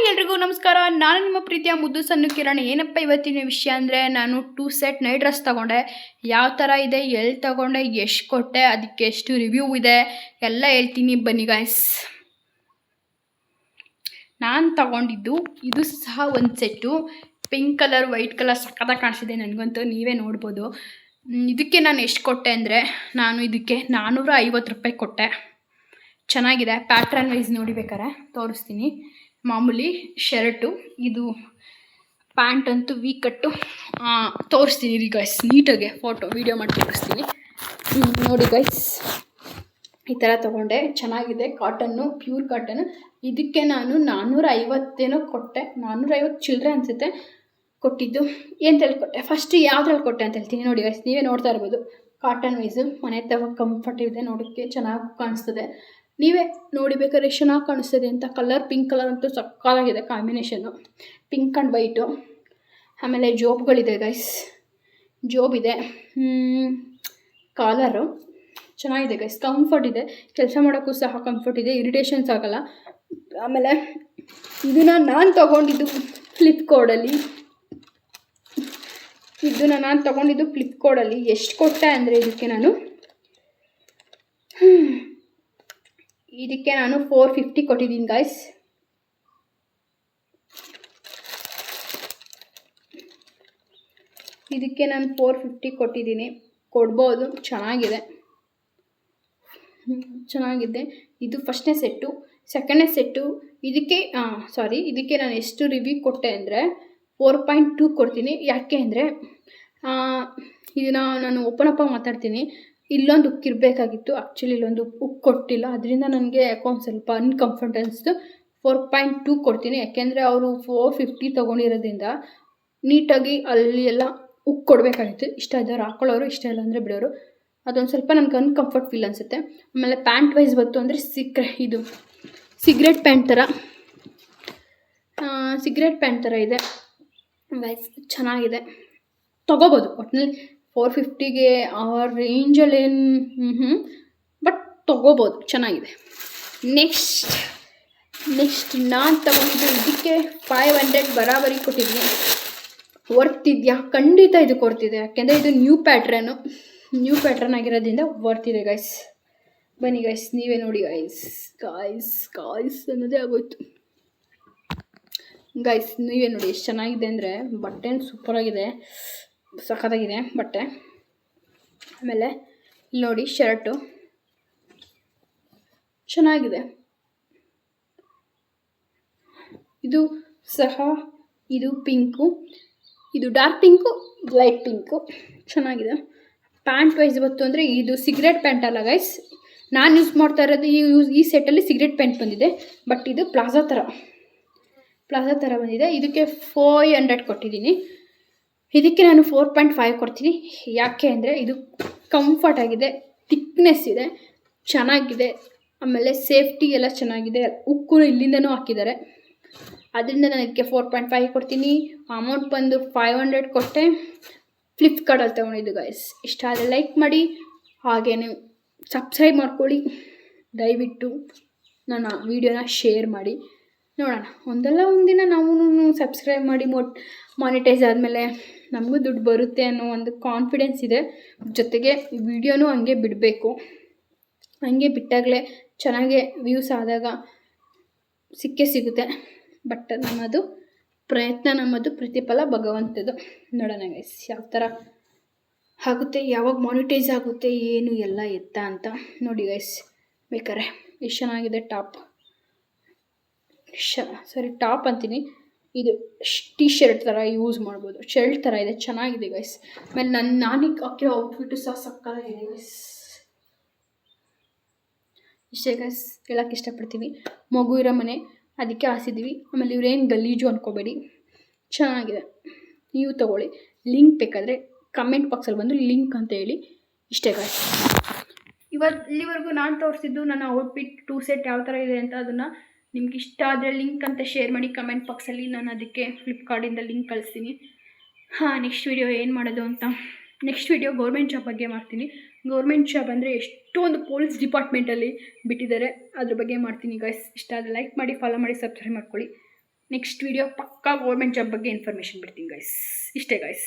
ಎಲ್ರಿಗೂ ನಮಸ್ಕಾರ. ನಾನು ನಿಮ್ಮ ಪ್ರೀತಿಯ ಮುದ್ದು ಸಣ್ಣ ಕಿರಣ್. ಏನಪ್ಪ ಇವತ್ತಿನ ವಿಷಯ ಅಂದರೆ, ನಾನು 2 ಸೆಟ್ ನೈಟ್ ಡ್ರೆಸ್ ತೊಗೊಂಡೆ. ಯಾವ ಥರ ಇದೆ, ಎಲ್ಲಿ ತೊಗೊಂಡೆ, ಎಷ್ಟು ಕೊಟ್ಟೆ, ಅದಕ್ಕೆ ಎಷ್ಟು ರಿವ್ಯೂ ಇದೆ ಎಲ್ಲ ಹೇಳ್ತೀನಿ ಬನ್ನಿ ಗಾಯ್ಸ್. ನಾನು ತಗೊಂಡಿದ್ದು ಇದು ಸಹ ಒಂದು set. Pink colour white colour ಸಕ್ಕತ್ತಾಗಿ ಕಾಣಿಸಿದೆ ನನಗಂತೂ, ನೀವೇ ನೋಡ್ಬೋದು. ಇದಕ್ಕೆ ನಾನು ಎಷ್ಟು ಕೊಟ್ಟೆ ಅಂದರೆ, ನಾನು ಇದಕ್ಕೆ 450 ರೂಪಾಯಿ ಕೊಟ್ಟೆ. ಚೆನ್ನಾಗಿದೆ. ಪ್ಯಾಟ್ರನ್ ವೈಸ್ ನೋಡಿಬೇಕಾರೆ ತೋರಿಸ್ತೀನಿ. ಮಾಮೂಲಿ ಶರ್ಟು, ಇದು ಪ್ಯಾಂಟ್ ಅಂತೂ ವಿ ಕಟ್ಟು ತೋರಿಸ್ತೀನಿ ರೀ ಗೈಸ್. ನೀಟಾಗೆ ಫೋಟೋ ವೀಡಿಯೋ ಮಾಡಿ ತೋರಿಸ್ತೀನಿ ನೋಡಿ ಗೈಸ್. ಈ ಥರ ತೊಗೊಂಡೆ, ಚೆನ್ನಾಗಿದೆ. Cotton, pure cotton. ಇದಕ್ಕೆ ನಾನು 450 ಕೊಟ್ಟೆ. 450 ಚಿಲ್ಲರೆ ಅನಿಸುತ್ತೆ ಕೊಟ್ಟಿದ್ದು. ಎಂತಲ್ಲಿ ಕೊಟ್ಟೆ, ಫಸ್ಟ್ ಯಾವ್ದ್ರಲ್ಲಿ ಕೊಟ್ಟೆ ಅಂತ ಹೇಳ್ತೀನಿ ನೋಡಿ ಗೈಸ್. ನೀವೇ ನೋಡ್ತಾ ಇರ್ಬೋದು. ಕಾಟನ್ ವೈಸು ಮನೆ ತಗೋ ಕಂಫರ್ಟ್ ಇದೆ, ನೋಡೋಕ್ಕೆ ಚೆನ್ನಾಗಿ ಕಾಣಿಸ್ತದೆ. ನೀವೇ ನೋಡಿ ಬೇಕಾದ್ರೆ ಎಷ್ಟು ಚೆನ್ನಾಗಿ ಕಾಣಿಸ್ತದೆ ಅಂತ. ಕಲರ್ ಪಿಂಕ್ ಕಲರ್ ಅಂತೂ ಸಕ್ಕತ್ತಾಗಿದೆ ಕಾಂಬಿನೇಷನ್ನು, ಪಿಂಕ್ ಆ್ಯಂಡ್ ವೈಟು. ಆಮೇಲೆ ಜೋಬ್ಗಳಿದೆ ಗೈಸ್, ಜೋಬ್ ಇದೆ. ಕಾಲರು ಚೆನ್ನಾಗಿದೆ ಗೈಸ್, ಕಂಫರ್ಟ್ ಇದೆ. ಕೆಲಸ ಮಾಡೋಕ್ಕೂ ಸಹ ಕಂಫರ್ಟ್ ಇದೆ, ಇರಿಟೇಷನ್ಸ್ ಆಗೋಲ್ಲ. ಆಮೇಲೆ ಇದನ್ನು ನಾನು ತೊಗೊಂಡಿದ್ದು ಫ್ಲಿಪ್ಕಾರ್ಟಲ್ಲಿ. ಎಷ್ಟು ಕೊಟ್ಟೆ ಅಂದರೆ, ಇದಕ್ಕೆ ನಾನು 450 ಕೊಟ್ಟಿದ್ದೀನಿ ಗಾಯ್ಸ್. ಇದಕ್ಕೆ ನಾನು 450 ಕೊಟ್ಟಿದ್ದೀನಿ, ಕೊಡ್ಬೋದು. ಚೆನ್ನಾಗಿದೆ. ಇದು ಫಸ್ಟ್ನೇ ಸೆಟ್ಟು. ಸೆಕೆಂಡ್ನೇ ಸೆಟ್ಟು ಇದಕ್ಕೆ ನಾನು ಎಷ್ಟು ರಿವ್ಯೂ ಕೊಟ್ಟೆ ಅಂದರೆ 4.2 ಕೊಡ್ತೀನಿ. ಯಾಕೆ ಅಂದರೆ, ಇದನ್ನು ನಾನು ಓಪನ್ ಅಪ್ ಆಗಿ ಮಾತಾಡ್ತೀನಿ. ಇಲ್ಲೊಂದು ಉಕ್ ಇರಬೇಕಾಗಿತ್ತು, ಆ್ಯಕ್ಚುಲಿ ಇಲ್ಲೊಂದು ಉಕ್ ಕೊಟ್ಟಿಲ್ಲ. ಅದರಿಂದ ನನಗೆ ಅಕೌಂಟ್ ಸ್ವಲ್ಪ ಅನ್ಕಂಫರ್ಟ್ ಅನಿಸ್ತು. 4.2 ಕೊಡ್ತೀನಿ. ಯಾಕೆಂದರೆ ಅವರು 450 ತೊಗೊಂಡಿರೋದ್ರಿಂದ ನೀಟಾಗಿ ಅಲ್ಲಿ ಎಲ್ಲ ಉಕ್ ಕೊಡಬೇಕಾಗಿತ್ತು. ಇಷ್ಟ ಇದ್ದವ್ರು ಹಾಕೊಳ್ಳೋರು, ಇಷ್ಟ ಇಲ್ಲ ಅಂದರೆ ಬಿಡೋರು. ಅದೊಂದು ಸ್ವಲ್ಪ ನನಗೆ ಅನ್ಕಂಫರ್ಟ್ ಫೀಲ್ ಅನಿಸುತ್ತೆ. ಆಮೇಲೆ ಪ್ಯಾಂಟ್ ವೈಸ್ ಬಂತು ಅಂದರೆ ಇದು ಸಿಗ್ರೆಟ್ ಪ್ಯಾಂಟ್ ಥರ ಇದೆ ವೈಸ್. ಚೆನ್ನಾಗಿದೆ, ತೊಗೋಬೋದು. ಒಟ್ಟಿನಲ್ಲಿ 450ಗೆ ಆ ರೇಂಜಲ್ಲೇನು ಬಟ್ ತೊಗೋಬೋದು, ಚೆನ್ನಾಗಿದೆ. ನೆಕ್ಸ್ಟ್ ನಾನು ತೊಗೊಂಡಿದ್ದು ಇದಕ್ಕೆ 500 ಬರಾಬರಿ ಕೊಟ್ಟಿದ್ದೀನಿ. ವರ್ತ್ ಇದೆಯಾ? ಖಂಡಿತ ಇದು ಕೊಡ್ತಿದೆ. ಯಾಕೆಂದರೆ ಇದು ನ್ಯೂ ಪ್ಯಾಟ್ರನ್ ಆಗಿರೋದ್ರಿಂದ ವರ್ತ್ ಇದೆ ಗೈಸ್. ಬನ್ನಿ ಗೈಸ್, ನೀವೇ ನೋಡಿ ಗೈಸ್ ಅನ್ನೋದೇ ಆಗೋಯ್ತು ಗೈಸ್. ನೀವೇ ನೋಡಿ ಎಷ್ಟು ಚೆನ್ನಾಗಿದೆ ಅಂದರೆ, ಬಟ್ಟೆ ಸೂಪರಾಗಿದೆ, ಸಖತ್ತಾಗಿದೆ ಬಟ್ಟೆ. ಆಮೇಲೆ ಇಲ್ಲಿ ನೋಡಿ ಶರ್ಟು ಚೆನ್ನಾಗಿದೆ. ಇದು ಪಿಂಕು, ಇದು ಡಾರ್ಕ್ ಪಿಂಕು, ಲೈಟ್ ಪಿಂಕು. ಚೆನ್ನಾಗಿದೆ. ಪ್ಯಾಂಟ್ ವೈಸ್ ಬಂತು ಅಂದರೆ, ಇದು ಸಿಗರೇಟ್ ಪ್ಯಾಂಟ್ ಅಲ್ಲ ಗೈಸ್. ನಾನು ಯೂಸ್ ಮಾಡ್ತಾ ಇರೋದು ಈ ಸೆಟ್ಟಲ್ಲಿ ಸಿಗರೇಟ್ ಪ್ಯಾಂಟ್ ಬಂದಿದೆ. ಬಟ್ ಇದು ಪ್ಲಾಜಾ ಥರ ಬಂದಿದೆ. ಇದಕ್ಕೆ 500 ಕೊಟ್ಟಿದ್ದೀನಿ. ಇದಕ್ಕೆ ನಾನು 4.5 ಕೊಡ್ತೀನಿ. ಯಾಕೆ ಅಂದರೆ, ಇದು ಕಂಫರ್ಟ್ ಆಗಿದೆ, ಥಿಕ್ನೆಸ್ ಇದೆ, ಚೆನ್ನಾಗಿದೆ. ಆಮೇಲೆ ಸೇಫ್ಟಿ ಎಲ್ಲ ಚೆನ್ನಾಗಿದೆ. ಉಕ್ಕು ಇಲ್ಲಿಂದನೂ ಹಾಕಿದ್ದಾರೆ. ಅದರಿಂದ ನಾನು ಇದಕ್ಕೆ 4.5 ಕೊಡ್ತೀನಿ. ಅಮೌಂಟ್ ಬಂದು 500 ಕೊಟ್ಟೆ. ಫ್ಲಿಪ್ಕಾರ್ಟಲ್ಲಿ ತೊಗೊಂಡಿದ್ದು ಗೈಸ್. ಇಷ್ಟ ಆದರೆ ಲೈಕ್ ಮಾಡಿ, ಹಾಗೇನೆ ಸಬ್ಸ್ಕ್ರೈಬ್ ಮಾಡ್ಕೊಳ್ಳಿ. ದಯವಿಟ್ಟು ನನ್ನ ವೀಡಿಯೋನ ಶೇರ್ ಮಾಡಿ. ನೋಡೋಣ, ಒಂದಲ್ಲ ಒಂದಿನ ನಾವು ಸಬ್ಸ್ಕ್ರೈಬ್ ಮಾಡಿ ಮಾನಿಟೈಸ್ ಆದಮೇಲೆ ನಮಗೂ ದುಡ್ಡು ಬರುತ್ತೆ ಅನ್ನೋ ಒಂದು ಕಾನ್ಫಿಡೆನ್ಸ್ ಇದೆ. ಜೊತೆಗೆ ವಿಡಿಯೋನೂ ಹಂಗೆ ಬಿಡಬೇಕು. ಹಂಗೆ ಬಿಟ್ಟಾಗಲೇ ಚೆನ್ನಾಗೆ ವ್ಯೂಸ್ ಆದಾಗ ಸಿಗುತ್ತೆ. ಬಟ್ ನಮ್ಮದು ಪ್ರತಿಫಲ ಭಗವಂತದ್ದು. ನೋಡೋಣ ಗೈಸ್ ಯಾವ ಥರ ಆಗುತ್ತೆ, ಯಾವಾಗ ಮಾನಿಟೈಸ್ ಆಗುತ್ತೆ, ಏನು ಎಲ್ಲ ಎತ್ತ ಅಂತ ನೋಡಿ ಗೈಸ್. ಬೇಕಾರೆ ಎಷ್ಟು ಚೆನ್ನಾಗಿದೆ ಟಾಪ್ ಅಂತೀನಿ. ಇದು ಟೀ ಶರ್ಟ್ ಥರ ಯೂಸ್ ಮಾಡ್ಬೋದು, ಶರ್ಟ್ ಥರ ಇದೆ, ಚೆನ್ನಾಗಿದೆ ಗೈಸ್. ಆಮೇಲೆ ನಾನು ಹಾಕಿರೋ ಔಟ್ಫಿಟ್ಟು ಸಹ ಸಕ್ಕತ್ತಾಗಿದೆ ಗೈಸ್. ಇಷ್ಟೇ ಗೈಸ್ ಹೇಳೋಕ್ಕೆ ಇಷ್ಟಪಡ್ತೀನಿ. ಮಗು ಇರೋ ಮನೆ, ಅದಕ್ಕೆ ಹಾಸಿದ್ವಿ. ಆಮೇಲೆ ಇವರೇನು ಗಲೀಜು ಅಂದ್ಕೋಬೇಡಿ, ಚೆನ್ನಾಗಿದೆ. ನೀವು ತೊಗೊಳ್ಳಿ. ಲಿಂಕ್ ಬೇಕಾದರೆ ಕಮೆಂಟ್ ಬಾಕ್ಸಲ್ಲಿ ಬಂದು ಲಿಂಕ್ ಅಂತ ಹೇಳಿ. ಇಷ್ಟೇ ಗೈಸ್. ಇಲ್ಲಿವರೆಗೂ ನಾನು ತೋರಿಸಿದ್ದು ನನ್ನ ಔಟ್ಫಿಟ್ 2 ಸೆಟ್ ಯಾವ ಥರ ಇದೆ ಅಂತ. ಅದನ್ನು ನಿಮ್ಗೆ ಇಷ್ಟ ಆದರೆ ಲಿಂಕ್ ಅಂತ ಶೇರ್ ಮಾಡಿ ಕಮೆಂಟ್ ಬಾಕ್ಸಲ್ಲಿ. ನಾನು ಅದಕ್ಕೆ ಫ್ಲಿಪ್ಕಾರ್ಟಿಂದ ಲಿಂಕ್ ಕಳಿಸ್ತೀನಿ. ನೆಕ್ಸ್ಟ್ ವಿಡಿಯೋ ಏನು ಮಾಡೋದು ಅಂತ, ನೆಕ್ಸ್ಟ್ ವಿಡಿಯೋ ಗೌರ್ಮೆಂಟ್ ಜಾಬ್ ಬಗ್ಗೆ ಮಾಡ್ತೀನಿ. ಗೌರ್ಮೆಂಟ್ ಜಾಬ್ ಅಂದರೆ ಎಷ್ಟೊಂದು ಪೊಲೀಸ್ ಡಿಪಾರ್ಟ್ಮೆಂಟಲ್ಲಿ ಬಿಟ್ಟಿದ್ದಾರೆ, ಅದ್ರ ಬಗ್ಗೆ ಮಾಡ್ತೀನಿ ಗೈಸ್. ಇಷ್ಟ ಆದರೆ ಲೈಕ್ ಮಾಡಿ, ಫಾಲೋ ಮಾಡಿ, ಸಬ್ಸ್ಕ್ರೈಬ್ ಮಾಡ್ಕೊಳ್ಳಿ. ನೆಕ್ಸ್ಟ್ ವಿಡಿಯೋ ಪಕ್ಕಾ ಗೌರ್ಮೆಂಟ್ ಜಾಬ್ ಬಗ್ಗೆ ಇನ್ಫಾರ್ಮೇಷನ್ ಬಿಡ್ತೀನಿ ಗೈಸ್. ಇಷ್ಟೇ ಗೈಸ್.